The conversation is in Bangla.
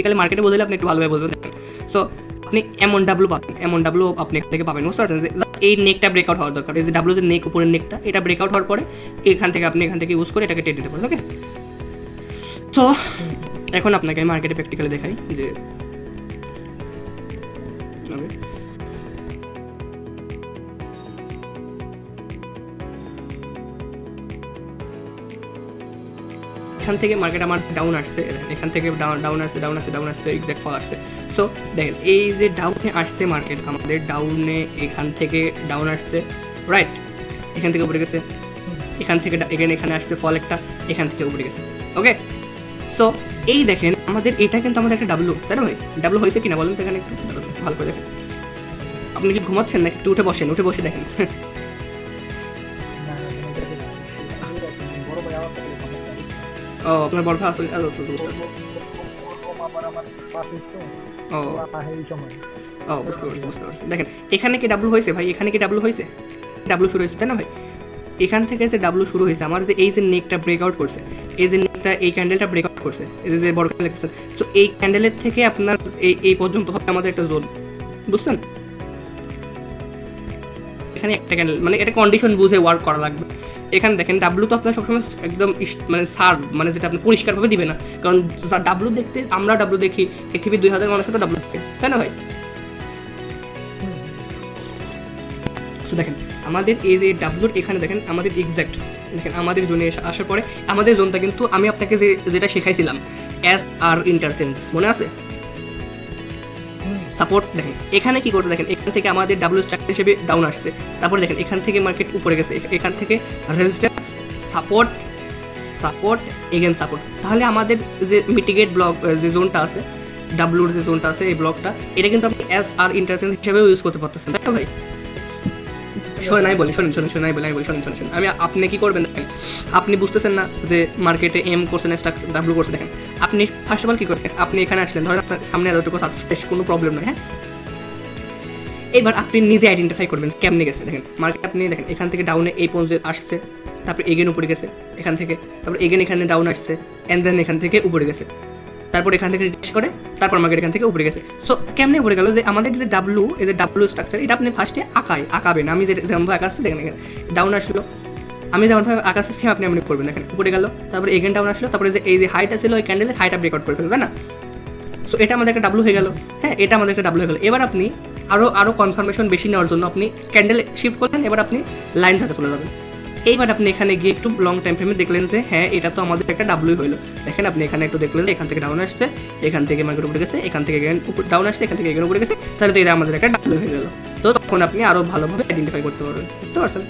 প্র্যাকটিক্যালি মার্কেটে বোঝালে আপনি একটু ভালোভাবে বুঝবেন। দেখেন সো আপনি এমন ডাব্লু পাবেন, এমন ডাব্লু আপনি এখান থেকে পাবেন, বুঝতে পারছেন যে এই নেকটা ব্রেকআউট হওয়ার দরকার। এই যে ডাব্লু যে নেক উপরের নেকটা, এটা ব্রেকআউট হওয়ার পরে এখান থেকে আপনি এখান থেকে ইউজ করে এটাকে টেনে দিতে পারেন। ওকে, সো এখন আপনাকে আমি মার্কেটে প্র্যাকটিক্যালি দেখাই যে এখান থেকে মার্কেট আমার ডাউন আসছে, এখান থেকে ডাউন আসছে এক্সাক্ট ফল আসছে। সো দেখেন এই যে ডাউনে আসছে মার্কেট, আমাদের ডাউনে এখান থেকে ডাউন আসছে, রাইট, এখান থেকে উপরে গেছে, এখান থেকে এখানে আসছে ফল একটা, এখান থেকে উপরে গেছে। ওকে, সো এই দেখেন আমাদের এটা কিন্তু আমাদের একটা ডাব্লু, তাই না ভাই? ডাব্লু হয়েছে কিনা বলুন তো এখানে একটু ভালো করে দেখেন। আপনি কি ঘুমাচ্ছেন না? একটু উঠে বসে দেখেন। ও আপনার বড় ভাই আসলে বুঝতে পারছি। ও বুঝতে পারছি। দেখেন এখানে কি ডাব্লু হয়েছে ভাই? এখানে কি ডাব্লু হয়েছে? ডাব্লু শুরু হয়েছে, তাই না ভাই? এখান থেকে যে ডাব্লু শুরু হয়েছে, আমার যে এই যে নেকটা ব্রেকআউট করছে, এই যে নেকটা এই ক্যান্ডেলটা ব্রেকআউট করছে, এই যে বড় ক্যান্ডেল দেখছেন, সো এই ক্যান্ডেলের থেকে আপনার এই পর্যন্ত হবে আমাদের একটা জোন, বুঝছেন? এখানে একটা ক্যান্ডেল মানে এটা কন্ডিশন বুঝে ওয়ার্ক করা লাগবে। এখানে দেখেন ডাব্লু তো আপনার সবসময় একদম মানে সার মানে যেটা আপনি পরিষ্কারভাবে দিবে না, কারণ ডাব্লু দেখতে আমরা ডাব্লু দেখি, পৃথিবীর 2000 মানুষ তো ডাব্লু দেখে, তাই না ভাই? সো দেখেন আমাদের এই যে ডাব্লুর এখানে দেখেন আমাদের এক্স্যাক্ট দেখেন আমাদের জোনে আসার পরে আমাদের জোনটা কিন্তু আমি আপনাকে যেটা শেখাইছিলাম এস আর ইন্টারচেঞ্জ মনে আছে? সাপোর্ট দেখেন এখানে কি করছে, দেখেন এখান থেকে আমাদের ডাব্লু স্ট্রাকচার হিসেবে ডাউন আসছে, তারপরে দেখেন এখান থেকে মার্কেট উপরে গেছে, এখান থেকে রেজিস্ট্যান্স, সাপোর্ট এগেন সাপোর্ট। তাহলে আমাদের যে মিটিগেট ব্লক যে জোনটা আছে, ডাব্লুর যে জোনটা আছে এই ব্লকটা, এটা কিন্তু আপনি এস আর ইন্টারচেঞ্জ হিসেবেও ইউজ করতে পারতেছেন, তাই না ভাই? শোনেন আমি আপনি কি করবেন দেখেন, আপনি বুঝতেছেন না যে মার্কেটে এম করছেন স্টক ডাব্লু করছে, দেখেন আপনি ফার্স্ট অফ অল কী করবেন, আপনি এখানে আসলেন, ধরেন আপনার সামনে এতটুকু সাবস্ক্রাইব কোনো প্রবলেম নয়, হ্যাঁ? এবার আপনি নিজে আইডেন্টিফাই করবেন কেমনে গেছে। দেখেন মার্কেট আপনি দেখেন এখান থেকে ডাউনে এই পর্যন্ত আসছে, তারপরে এগেন উপরে গেছে এখান থেকে, তারপর এগেন এখানে ডাউন আসছে, অ্যান্ড দেন এখান থেকে উপরে গেছে, তারপর এখান থেকে রিটেস্ট করে তারপর মার্কেট এখান থেকে উপরে গেছে। সো কেমনে উপরে গেল, যে আমাদের যে ডাব্লু এই যে ডাব্লু স্ট্রাকচার, এটা আপনি ফার্স্টে আঁকাবেন। আমি যেমনভাবে আঁকাচ্ছি দেখেন এখানে ডাউন আসলো, আমি যেমনভাবে আঁকাচ্ছি সেম আপনি এমনি করবেন। দেখেন উপরে গেল, তারপরে এগেন ডাউন আসলো, তারপরে যে এই যে হাইটা ছিল ওই ক্যান্ডেলের হাইটা ব্রেকআউট করে ফেলবে, তাই না? সো এটা আমাদের একটা ডাব্লু হয়ে গেল, হ্যাঁ, এটা আমাদের একটা ডাব্লু হয়ে গেল। এবার আপনি আরও কনফার্মেশন বেশি নেওয়ার জন্য আপনি ক্যান্ডেল শিফট করলেন, এবার আপনি লাইন ধরে চলে যাবেন। এইবার আপনি এখানে গিয়ে একটু লং টাইম ফ্রেমে দেখলেন যে হ্যাঁ এটা তো আমাদের একটা ডাব্লুই হলো। দেখেন আপনি এখানে একটু দেখলেন যে এখান থেকে ডাউন আসছে, এখান থেকে মার্কেট উপরে গেছে, এখান থেকে ডাউন আসছে, এখান থেকে এখানে উপরে গেছে, তাহলে তো এটা আমাদের একটা ডাব্লু হয়ে গেল। তো তখন আপনি আরও ভালোভাবে আইডেন্টিফাই করতে পারবেন, বুঝতে পারছেন?